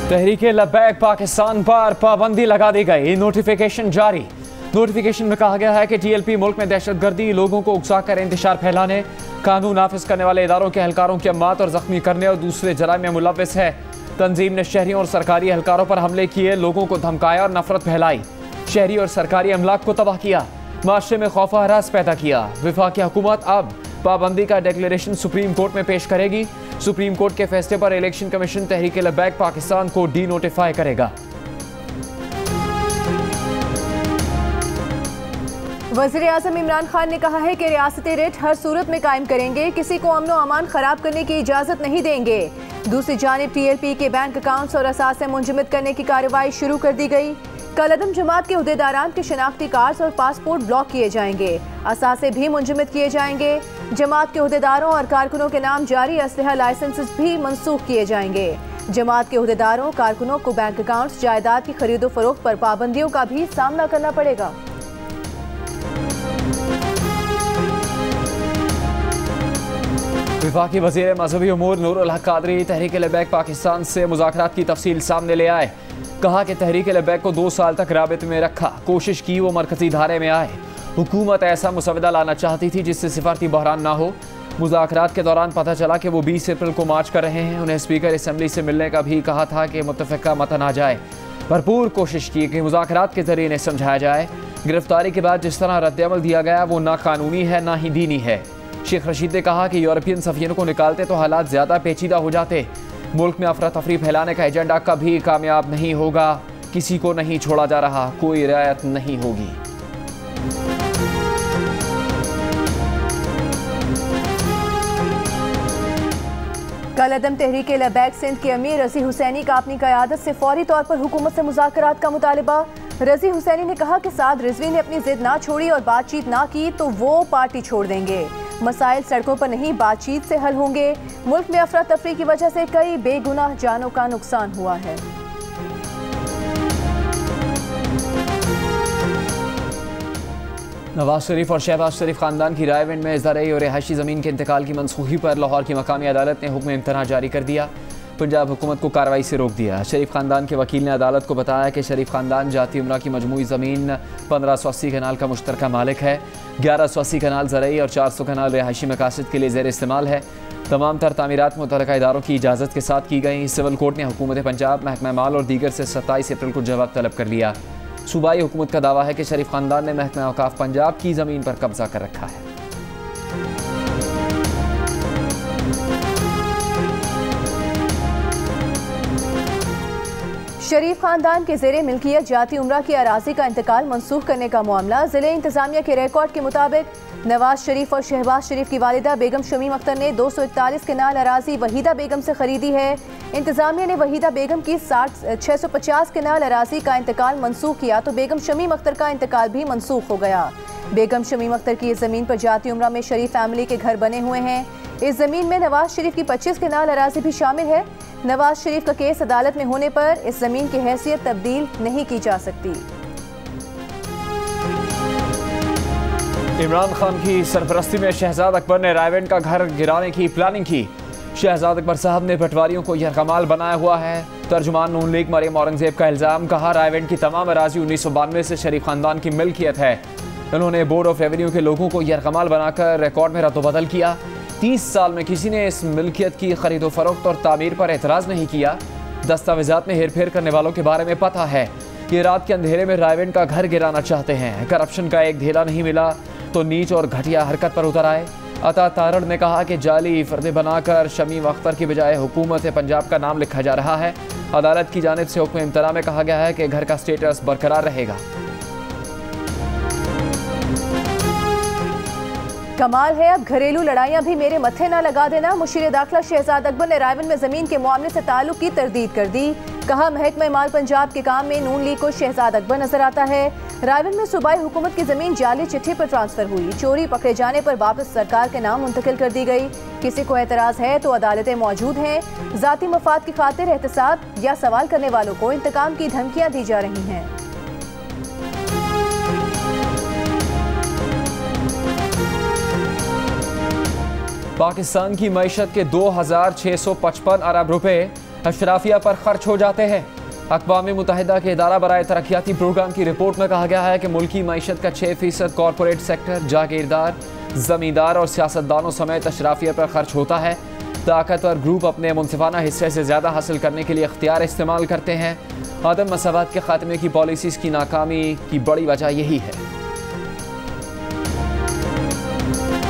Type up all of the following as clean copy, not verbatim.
तहरीके लब्बैक पाकिस्तान पर पाबंदी लगा दी गई। नोटिफिकेशन जारी। नोटिफिकेशन में कहा गया है कि टीएलपी मुल्क में दहशतगर्दी, लोगों को उकसा कर इंतशार फैलाने, कानून नाफिज करने वाले इदारों के एहलकारों की अम्मात और जख्मी करने और दूसरे जराइम में मुलव्विस है। तंजीम ने शहरियों और सरकारी एहलकारों पर हमले किए, लोगों को धमकाया और नफरत फैलाई, शहरी और सरकारी अमलाक को तबाह किया, माशरे में खौफ हरास पैदा किया। वफाकी हुकूमत अब पाबंदी का डिक्लेरेशन सुप्रीम कोर्ट में पेश करेगी। सुप्रीम कोर्ट के फैसले पर इलेक्शन कमीशन तहरीके लब्बैक पाकिस्तान को डी नोटिफाई करेगा। वज़ीर आज़म इमरान खान ने कहा है कि रियासती रेट हर सूरत में कायम करेंगे, किसी को अमन व अमान खराब करने की इजाज़त नहीं देंगे। दूसरी जानिब टीएलपी के बैंक अकाउंट्स और असासे मुंजमद करने की कार्रवाई शुरू कर दी गई। कलअदम जमात के उहदेदारान के शनाख्ती कार्ड और पासपोर्ट ब्लॉक किए जाएंगे, असासे भी मुंजमद किए जाएंगे। जमात के उहदेदारों और कारकुनों के नाम जारी असलहा लाइसेंसेस भी मनसूख किए जाएंगे। जमात के उहदेदारों कारकुनों को बैंक अकाउंट्स, जायदाद की खरीदो फरोख्त पर पाबंदियों का भी सामना करना पड़ेगा। वफाकी वज़ीर मजहबी उमूर नूरुल हक कादरी तहरीके लब्बैक पाकिस्तान से मुज़ाकरात की तफसील सामने ले आए। कहा कि तहरीके लब्बैक को 2 साल तक राबिते में रखा, कोशिश की वो मरकजी धारे में आए। हुकूमत ऐसा मुसवदा लाना चाहती थी जिससे सिफारती बहरान ना हो। मुज़ाकरात के दौरान पता चला कि वो 20 अप्रैल को मार्च कर रहे हैं। उन्हें स्पीकर असम्बली से मिलने का भी कहा था कि मुत्तफ़िका मतन आ जाए। भरपूर कोशिश की कि मुज़ाकरात के जरिए इन्हें समझाया जाए। गिरफ्तारी के बाद जिस तरह रद्द-ए-अमल दिया गया वो ना कानूनी है ना ही दीनी है। शेख रशीद ने कहा कि यूरोपियन सफ़ीरों को निकालते तो हालात ज़्यादा पेचीदा हो जाते। मुल्क में अफरा तफरी फैलाने का एजेंडा कभी कामयाब नहीं होगा। किसी को नहीं छोड़ा जा रहा, कोई रियायत नहीं होगी। कलअदम तहरीके लब्बैक सिंध के अमीर रज़ी हुसैनी का अपनी क़यादत से फौरी तौर पर हुकूमत से मुज़ाकरात का मुतालबा। रज़ी हुसैनी ने कहा कि साद रिजवी ने अपनी जिद ना छोड़ी और बातचीत ना की तो वो पार्टी छोड़ देंगे। मसाइल सड़कों पर नहीं बातचीत से हल होंगे। मुल्क में अफरा तफरी की वजह से कई बेगुनाह जानों का नुकसान हुआ है। नवाज शरीफ और शहबाज शरीफ खानदान की रायविंड में ज़रई और रिहायशी ज़मीन के इंतकाल की मनसूखी पर लाहौर की मकामी अदालत ने हुक्म इम्तना जारी कर दिया। पंजाब हुकूमत को कार्रवाई से रोक दिया। शरीफ खानदान के वकील ने अदालत को बताया कि शरीफ खानदान जाती उम्रा की मजमूई ज़मीन 1580 कनाल का मुश्तरका मालिक है। 1180 कनाल ज़रई और 400 कनाल रिहायशी मकासद के लिए ज़ेर इस्तेमाल है। तमाम तर तामीरात मुतल्लिका इदारों की इजाज़त के साथ की गई। सिविल कोर्ट ने हुकूमत पंजाब, महकमा माल और दीगर से 27 अप्रैल को जवाब तलब कर लिया। सूबाई हुकूमत का दावा है कि शरीफ खानदान ने महकमा औकाफ पंजाब की ज़मीन पर कब्जा कर रखा है। शरीफ खानदान के ज़ेरे मिल्कियत जाती उम्रा की अराजी का इंतकाल मनसूख करने का मामला। ज़िले इंतज़ामिया के रिकॉर्ड के मुताबिक नवाज शरीफ और शहबाज शरीफ की वालिदा बेगम शमीम अख्तर ने 241 कनाल अराजी वहीदा बेगम से खरीदी है। इंतज़ामिया ने वहीदा बेगम की 650 कनाल अराजी का इंतकाल मनसूख किया तो बेगम शमीम अख्तर का इंतकाल भी मनसूख हो गया। बेगम शमीम अख्तर की इस ज़मीन पर जाती उम्रा में शरीफ फैमिली के घर बने हुए हैं। इस ज़मीन में नवाज शरीफ की 25 कनाल अराजी भी शामिल है। नवाज शरीफ का केस अदालत में होने पर इस ज़मीन की हैसियत तब्दील नहीं की जा सकती। इमरान खान की सरपरस्ती में शहजाद अकबर ने रायविंड का घर गिराने की प्लानिंग की। शहजाद अकबर साहब ने पटवारियों को यह कमाल बनाया हुआ है। तर्जुमान नून लीग मरियम औरंगजेब का इल्ज़ाम। कहा रायविंड की तमाम अराजी 1992 से शरीफ खानदान की मिल्कियत है। उन्होंने बोर्ड ऑफ रेवेन्यू के लोगों को यह कमाल बनाकर रिकॉर्ड में रद्दोबदल किया। 30 साल में किसी ने इस मिल्कियत की खरीदो फरोख्त और तामीर पर एतराज़ नहीं किया। दस्तावेजात में हेर फेर करने वालों के बारे में पता है। ये रात के अंधेरे में रायविंड का घर गिराना चाहते हैं। करप्शन का एक ढेला नहीं मिला तो नीच और घटिया हरकत पर उतर आए। अता तारड़ ने कहा कि जाली फर्दे बनाकर शमीम अख्तर की बजाय हुकूमत पंजाब का नाम लिखा जा रहा है। अदालत की जानिब से हुक्म इम्तना में कहा गया है कि घर का स्टेटस बरकरार रहेगा। कमाल है, अब घरेलू लड़ाइयां भी मेरे मत्थे ना लगा देना। मुशीर दाखिला शहजाद अकबर ने रायविंड में ज़मीन के मामले से ताल्लुक की तरदीद कर दी। कहा महकमा माल पंजाब के काम में नून लीग को शहजाद अकबर नजर आता है। रायविंड में सूबाई हुकूमत की ज़मीन जाली चिट्ठी पर ट्रांसफर हुई। चोरी पकड़े जाने पर वापस सरकार के नाम मुंतकिल कर दी गई। किसी को एतराज़ है तो अदालतें मौजूद हैं। ज़ाती मफाद की खातिर एहतसाब या सवाल करने वालों को इंतकाम की धमकियाँ दी जा रही हैं। पाकिस्तान की मईशत के 2655 अरब रुपए अशराफिया पर खर्च हो जाते हैं। अक़वाम मुत्तहिदा के इदारा बराए तरक्याती प्रोग्राम की रिपोर्ट में कहा गया है कि मुल्की मईशत का 6% कॉरपोरेट सेक्टर, जागीरदार, ज़मींदार और सियासतदानों समेत अशराफिया पर खर्च होता है। ताकतवर ग्रुप अपने मुनसिफाना हिस्से से ज़्यादा हासिल करने के लिए इख्तियार इस्तेमाल करते हैं। आदम मसावत के खात्मे की पॉलिसीज़ की नाकामी की बड़ी वजह यही है।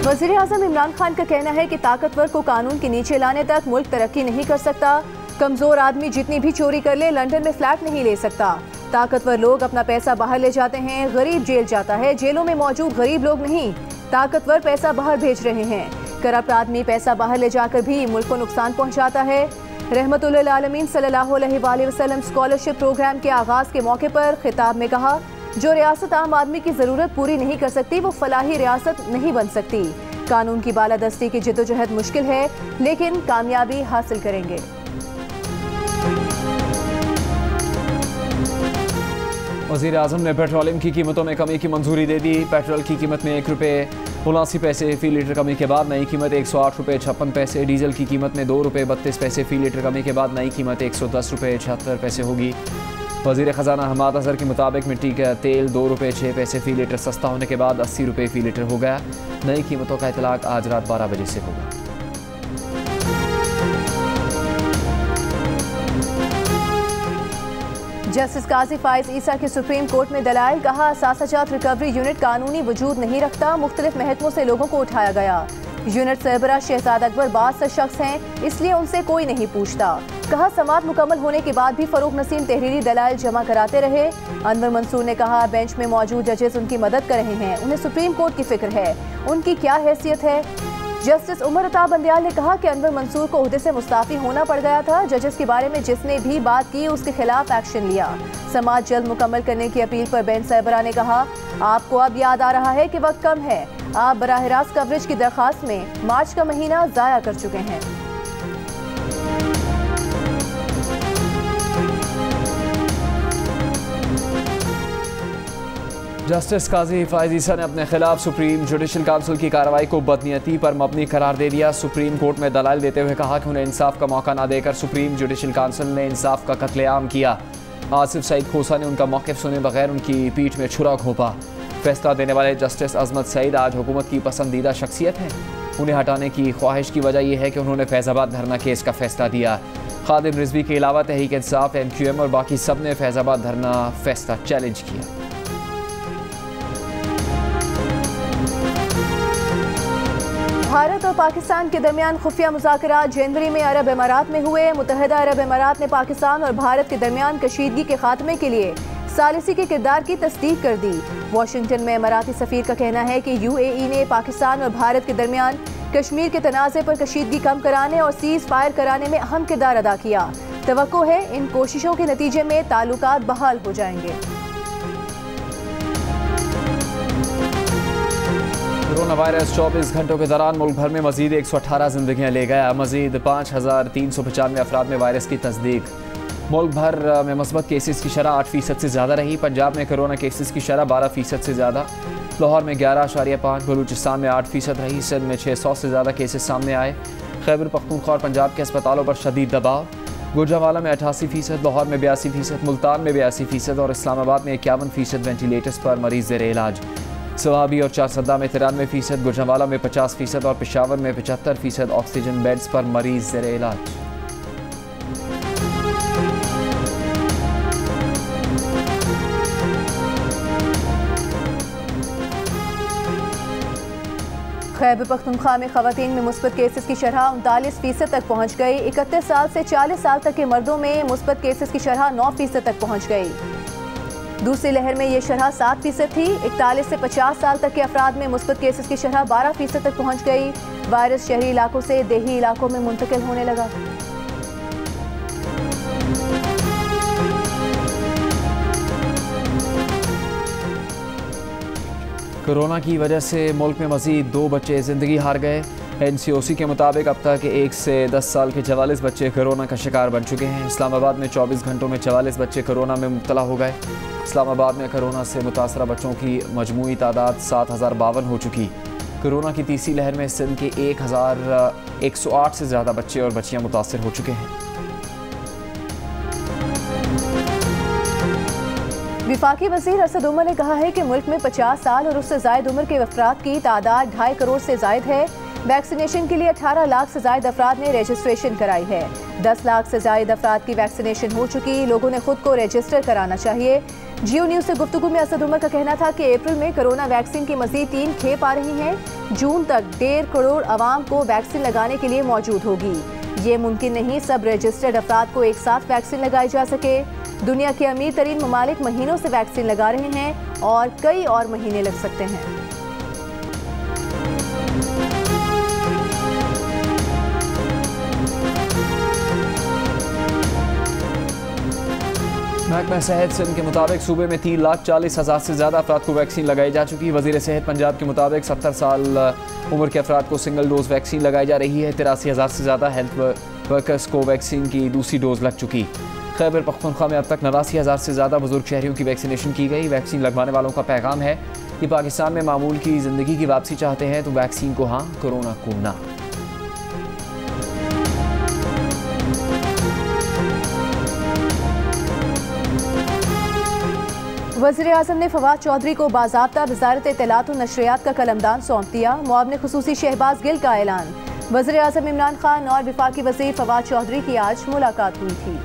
वज़ीर आज़म इमरान खान का कहना है कि ताकतवर को कानून के नीचे लाने तक मुल्क तरक्की नहीं कर सकता। कमज़ोर आदमी जितनी भी चोरी कर ले, लंदन में फ्लैट नहीं ले सकता। ताकतवर लोग अपना पैसा बाहर ले जाते हैं, गरीब जेल जाता है। जेलों में मौजूद गरीब लोग नहीं, ताकतवर पैसा बाहर भेज रहे हैं। करप्ट आदमी पैसा बाहर ले जाकर भी मुल्क को नुकसान पहुँचाता है। रहमतुल्लिल आलमीन सल्लल्लाहु अलैहि वसल्लम स्कॉलरशिप प्रोग्राम के आगाज़ के मौके पर खिताब में कहा, जो रियासत आम आदमी की ज़रूरत पूरी नहीं कर सकती वो फलाही रियासत नहीं बन सकती। कानून की बालादस्ती की जिद्दोजहद मुश्किल है, लेकिन कामयाबी हासिल करेंगे। वज़ीर आज़म ने पेट्रोलियम की कीमतों में कमी की मंजूरी दे दी। पेट्रोल की कीमत में 1 रुपये 79 पैसे फ़ी लीटर कमी के बाद नई कीमत 108 रुपये 56 पैसे। डीजल की कीमत में 2 रुपये 32 पैसे फ़ी लीटर कमी के बाद नई कीमत 110 रुपये 76 पैसे होगी। वज़ीर ख़जाना हमाद अज़हर के मुताबिक मिट्टी का तेल 2 रुपये 6 पैसे फ़ी लीटर सस्ता होने के बाद 80 रुपये फ़ी लीटर हो गया। नई कीमतों का इतलाक़ आज रात 12 बजे से होगा। जस्टिस काजी फाइज ईसा की सुप्रीम कोर्ट में दलाइल, कहा असासाजात रिकवरी यूनिट कानूनी वजूद नहीं रखता, मुख्तलिफ महकमों से लोगों को उठाया गया। यूनिट सरबराह शहजाद अकबर 62 शख्स हैं, इसलिए उनसे कोई नहीं पूछता। कहा समाअत मुकम्मल होने के बाद भी फरूक नसीम तहरीरी दलाइल जमा कराते रहे। अनवर मंसूर ने कहा बेंच में मौजूद जजेस उनकी मदद कर रहे हैं, उन्हें सुप्रीम कोर्ट की फिक्र है, उनकी क्या हैसियत है। जस्टिस उमर अता बंदियाल ने कहा कि अनवर मंसूर को ओहदे से मुस्ताफी होना पड़ गया था। जजेस के बारे में जिसने भी बात की उसके खिलाफ एक्शन लिया। समाअत जल्द मुकम्मल करने की अपील पर बेंच सरबराह ने कहा, आपको अब याद आ रहा है कि वक्त कम है, आप बराह रास्त कवरेज की दरख्वास्त में मार्च का महीना ज़ाया कर चुके हैं। जस्टिस काजी फाइज ईसा ने अपने खिलाफ सुप्रीम जुडिशल काउंसिल की कार्रवाई को बदनीयती पर मबनी करार दे दिया। सुप्रीम कोर्ट में दलाइल देते हुए कहा कि उन्हें इंसाफ का मौका न देकर सुप्रीम जुडिशल काउंसिल ने इंसाफ का कत्लेआम किया। आसिफ सईद खोसा ने उनका मौक़िफ़ सुने बगैर उनकी पीठ में छुरा घोंपा। फैसला देने वाले जस्टिस अजमत सईद आज हुकूमत की पसंदीदा शख्सियत हैं। उन्हें हटाने की ख्वाहिश की वजह यह है कि उन्होंने फैज़ाबाद धरना केस का फैसला दिया। खादिम रिजवी के अलावा तहरीक इंसाफ, MQM और बाकी सब ने फैज़ाबाद धरना फैसला चैलेंज किया। भारत और पाकिस्तान के दरमियान खुफिया मुज़ाकरात जनवरी में अरब अमारात में हुए। मुत्तहिदा अरब अमारात ने पाकिस्तान और भारत के दरमियान कशीदगी के खात्मे के लिए सालिसी के किरदार की तस्दीक कर दी। वाशिंगटन में अमाराती सफ़ीर का कहना है कि UAE ने पाकिस्तान और भारत के दरमियान कश्मीर के तनाज़े पर कशीदगी कम कराने और सीज़ फायर कराने में अहम किरदार अदा किया। तवक्को है इन कोशिशों के नतीजे में ताल्लुकात बहाल हो जाएंगे। कोरोना वायरस 24 घंटों के दौरान मुल्क भर में मजीद 118 जिंदगियां ले गया। मजीद 5395 अफराद में वायरस की तस्दीक। मुल्क भर में मस्बत केसेस की शरह 8% से ज़्यादा रही। पंजाब में कोरोना केसेस की शरह 12% से ज़्यादा। लाहौर में 11.5, बलूचिस्तान में 8% रही। सिंध में 600 से ज़्यादा केसेस सामने आए। खैबर पख्तूनख्वा और पंजाब के अस्पतालों पर शदीद दबाव। गुजरांवाला में 88%, लाहौर में 82%, मुल्तान में 82% और इस्लामाबाद में 51% वेंटिलेटर्स पर मरीज ज़ेर इलाज। सवाबी और चारसदा में 93%, गुजरांवाला में 50% और पेशावर में 75% ऑक्सीजन बेड्स पर मरीज ज़ेर इलाज। खैबर पख्तूनख्वा में ख़वातीन में मुस्बत केसेस की शरह 39% तक पहुँच गई। 31 साल से 40 साल तक के मर्दों में मुस्बत केसेस की शरह 9% तक पहुँच गई। दूसरी लहर में ये शरह 7% थी। 41 से 50 साल तक के अफराद में मुस्बत केसेस की शरह 12% तक पहुँच गई। वायरस शहरी इलाकों से देही इलाकों में मुंतकिल होने लगा। कोरोना की वजह से मुल्क में मजीद 2 बच्चे ज़िंदगी हार गए। NCOC के मुताबिक अब तक 1 से 10 साल के 44 बच्चे कोरोना का शिकार बन चुके हैं। इस्लामाबाद में 24 घंटों में 44 बच्चे कोरोना में मुब्तला हो गए। इस्लामाबाद में कोरोना से मुतासरा बच्चों की मजमूई तादाद 7052 हो चुकी। कोरोना की तीसरी लहर में सिंध के 1108 से ज़्यादा बच्चे और बच्चियां मुतासर हो चुके हैं। विफाकी वज़ीर असद उमर ने कहा है कि मुल्क में 50 साल और उससे ज़ायद उम्र के अफराद की तादाद 2.5 करोड़ से ज़ायद है। वैक्सीनेशन के लिए 18 लाख से ज़ायद अफराद ने रजिस्ट्रेशन कराई है। 10 लाख से ज़ायद अफराद की वैक्सीनेशन हो चुकी। लोगों ने खुद को रजिस्टर कराना चाहिए। जियो न्यूज़ से गुफ्तगू में असद उमर का कहना था कि अप्रैल में कोरोना वैक्सीन की मज़ीद 3 खेप आ रही हैं। जून तक 1.5 करोड़ आवाम को वैक्सीन लगाने के लिए मौजूद होगी। ये मुमकिन नहीं सब रजिस्टर्ड अफराद को एक साथ वैक्सीन लगाई जा सके। दुनिया के अमीर तरीन ममालिक महीनों से वैक्सीन लगा रहे हैं और कई और महीने लग सकते हैं। महकमा सेहत सिंध के मुताबिक सूबे में 3,40,000 से ज़्यादा अफराद को वैक्सीन लगाई जा चुकी है। वज़ीर सेहत पंजाब के मुताबिक 70 साल उम्र के अफराद को सिंगल डोज वैक्सीन लगाई जा रही है। 83,000 से ज़्यादा हेल्थ वर्कर्स को वैक्सीन की दूसरी डोज लग चुकी। खैबर पख्तूनख्वा में अब तक 89,000 से ज़्यादा बुजुर्ग शहरियों की वैक्सीनेशन की गई। वैक्सीन लगवाने वालों का पैगाम है कि पाकिस्तान में मामूल की ज़िंदगी की वापसी चाहते हैं तो वैक्सीन को हाँ, कोरोना को ना। वज़ीर-ए-आज़म ने फवाद चौधरी को बाज़ाब्ता वज़ारत इत्तलात और नशरियात का कलमदान सौंप दिया। मुआविन ख़ुसूसी शहबाज गिल का ऐलान। वज़ीर-ए-आज़म इमरान खान और वफाकी वज़ीर फवाद चौधरी की आज मुलाकात हुई थी।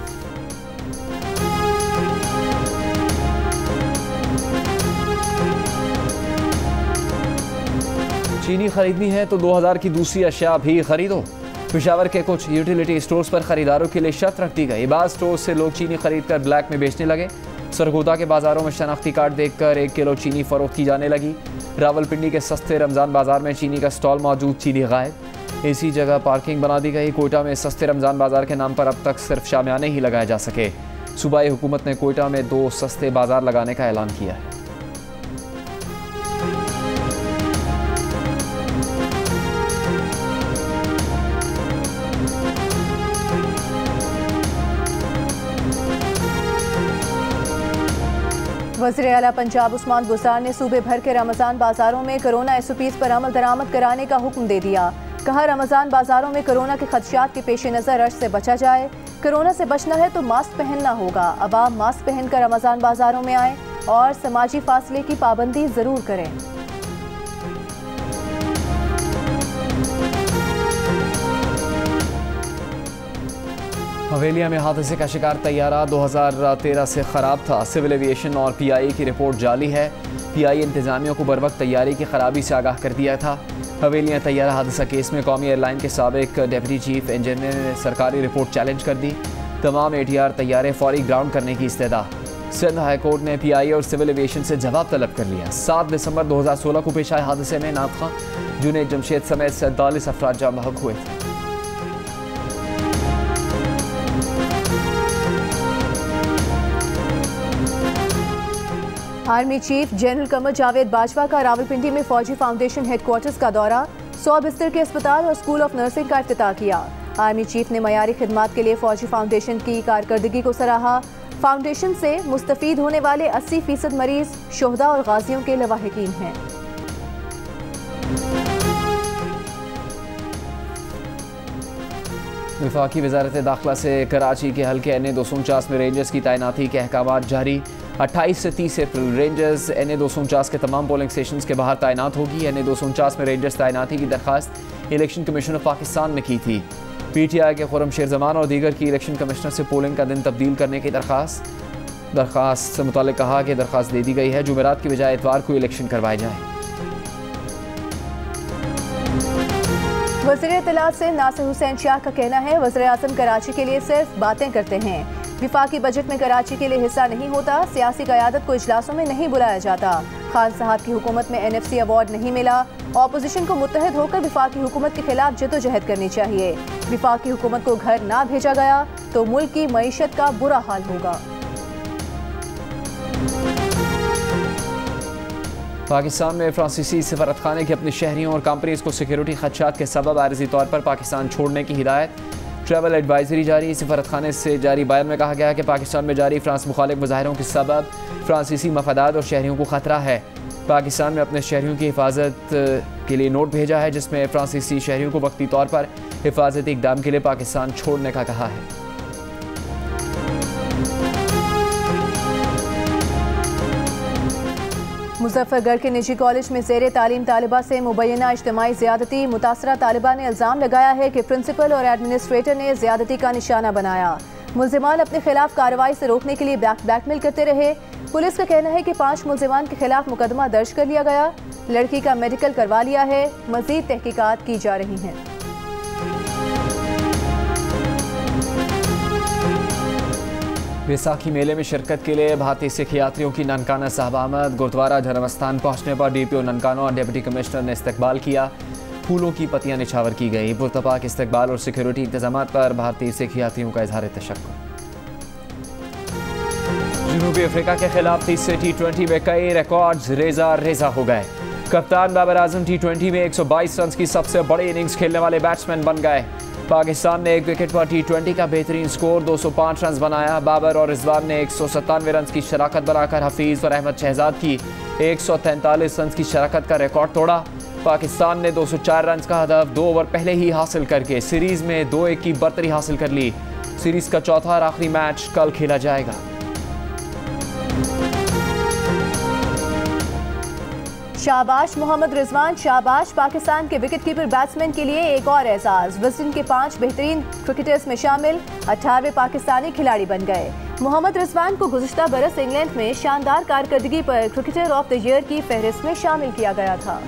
चीनी खरीदनी है तो 2000 की दूसरी अशिया भी खरीदो। पेशावर के कुछ यूटिलिटी स्टोर्स पर खरीदारों के लिए शर्त रख दी गई। बाज़ स्टोर से लोग चीनी खरीद कर ब्लैक में बेचने लगे। सरगोदा के बाजारों में शनाख्ती कार्ड देखकर 1 किलो चीनी फरोख्त की जाने लगी। रावलपिंडी के सस्ते रमज़ान बाजार में चीनी का स्टॉल मौजूद, चीनी गायब। इसी जगह पार्किंग बना दी गई। कोयटा में सस्ते रमज़ान बाजार के नाम पर अब तक सिर्फ शामियाने ही लगाए जा सके। सूबाई हुकूमत ने कोयटा में 2 सस्ते बाजार लगाने का ऐलान किया है। वज़ीर आला पंजाब उस्मान गुज़ार ने सूबे भर के रमज़ान बाजारों में कोरोना SOPs पर अमल दरामद कराने का हुक्म दे दिया। कहा रमज़ान बाजारों में कोरोना के खदशात के पेश नज़र रश से बचा जाए। कोरोना से बचना है तो मास्क पहनना होगा। अवाम मास्क पहनकर रमज़ान बाजारों में आए और समाजी फासले की पाबंदी ज़रूर करें। हवेलिया में हादसे का शिकार तैयारा 2013 से ख़राब था। सिविल एविएशन और PI की रिपोर्ट जाली है। PI इंतजामियों को बर वक्त तैयारी की खराबी से आगाह कर दिया था। हवेलिया तैयारा हादसा केस में कौमी एयरलाइन के साबिक डिप्टी चीफ इंजीनियर ने सरकारी रिपोर्ट चैलेंज कर दी। तमाम ATR तैयारे फौरी ग्राउंड करने की इस्तेदा। सिंध हाई कोर्ट ने PI और सिविल एविएशन से जवाब तलब कर लिया। 7 दिसंबर 2016 को पेश आए हादसे में नाथखा जुनैद जमशेद समेत 47 अफराद जाँ बहक हुए थे। Army chief general Qamar Javed Bajwa का रावलपिंडी में फौजी फाउंडेशन हेडक्वार्टर्स का दौरा। 100 बिस्तर के अस्पताल और स्कूल ऑफ नर्सिंग का इफ्तिताह किया। आर्मी चीफ ने मयारी खिदमात के लिए फौजी फाउंडेशन की कारकर्दगी को सराहा। फाउंडेशन से मुस्तफीद होने वाले 80% मरीज शोहदा और गाजियों के लवाहिकीन हैं। वफाकी वज़ारत दाखिला से कराची के हल्के NA 249 में रेंजर्स की तैनाती के अहकाम जारी। 28 से 30 अप्रैल रेंजर्स NA 249 के तमाम पोलिंग स्टेशन के बाहर तैनात होगी। NA 249 में रेंजर्स तैनाती की दरख्वास्त इलेक्शन कमीशन ऑफ पाकिस्तान ने की थी। PTI के खुर्रम शेर जमान और दीगर की इलेक्शन कमिश्नर से पोलिंग का दिन तब्दील करने की दरख्वास्त से मुतालिक कहा कि दरख्वास्त दे दी गई है। जुमेरात की बजाय इतवार को इलेक्शन करवाए जाए। वज़ीर इत्तलात से नासिर हुसैन शाह का कहना है वज़ीर-ए-आज़म कराची के लिए सिर्फ बातें करते हैं। विफाकी बजट में कराची के लिए हिस्सा नहीं होता। सियासी क़यादत को इजलासों में नहीं बुलाया जाता। खान साहब की हुकूमत में NFC अवार्ड नहीं मिला। ऑपोजिशन को मुत्तहिद होकर विफाकी हुकूमत के खिलाफ जद्दोजहद करनी चाहिए। विफाकी हुकूमत को घर ना भेजा गया तो मुल्क की मईशत का बुरा हाल होगा। पाकिस्तान में फ्रांसीसी सफारतखाने के अपने शहरियों और कंपनीज को सिक्योरिटी खदशात के सबब आरज़ी तौर पर पाकिस्तान छोड़ने की हिदायत। ट्रैवल एडवाइजरी जारी। सफारतखाने से जारी बयान में कहा गया कि पाकिस्तान में जारी फ्रांस मुखालिफ मुजाहरों के सबब फ्रांसीसी मफादात और शहरियों को खतरा है। पाकिस्तान में अपने शहरियों की हिफाजत के लिए नोट भेजा है, जिसमें फ्रांसीसी शहरियों को वक्ती तौर पर हिफाजती इकदाम के लिए पाकिस्तान छोड़ने का कहा है। मुजफ्फरगढ़ के निजी कॉलेज में ज़ेरे तालीम तालिबा से मुबैना इज्तिमाई ज़्यादती। मुतासरा तालिबा ने इल्ज़ाम लगाया है कि प्रिंसिपल और एडमिनिस्ट्रेटर ने ज़्यादती का निशाना बनाया। मुल्ज़िमान अपने खिलाफ कार्रवाई से रोकने के लिए ब्लैकमेल करते रहे। पुलिस का कहना है कि 5 मुल्ज़िमान के खिलाफ मुकदमा दर्ज कर लिया गया। लड़की का मेडिकल करवा लिया है। मज़ीद तहकीकात की जा रही हैं। बैसाखी मेले में शिरकत के लिए भारतीय सिख यात्रियों की ननकाना साहब आमद। गुरुद्वारा धर्मस्थान पहुंचने पर DPO ननकाना और डिप्टी कमिश्नर ने इस्तकबाल किया। फूलों की पत्तियां निछावर की गई। पुरतपाक इस्तकबाल और सिक्योरिटी इंतजाम पर भारतीय सिख यात्रियों का इजहार तशक्कुर। जनूबी अफ्रीका के खिलाफ तीसरे T20 में कई रिकॉर्ड्स रेजा हो गए। कप्तान बाबर आजम T20 में 122 रन की सबसे बड़ी इनिंग्स खेलने वाले बैट्समैन बन गए। पाकिस्तान ने 1 विकेट पर T20 का बेहतरीन स्कोर 205 रन बनाया। बाबर और रिजवान ने 197 रन की शराकत बनाकर हफीज और अहमद शहजाद की 143 रन की शराकत का रिकॉर्ड तोड़ा। पाकिस्तान ने 204 रन का हदफ 2 ओवर पहले ही हासिल करके सीरीज में 2-1 की बर्तरी हासिल कर ली। सीरीज का चौथा और आखिरी मैच कल खेला जाएगा। शाबाश मोहम्मद रिजवान, शाबाश। पाकिस्तान के विकेटकीपर बैट्समैन के लिए एक और एजाज। वेस्टइंडीज के 5 बेहतरीन क्रिकेटर्स में शामिल 18वें पाकिस्तानी खिलाड़ी बन गए। मोहम्मद रिजवान को गुज़िश्ता बरस इंग्लैंड में शानदार कारकर्दगी पर क्रिकेटर ऑफ द ईयर की फहरिस्त में शामिल किया गया था।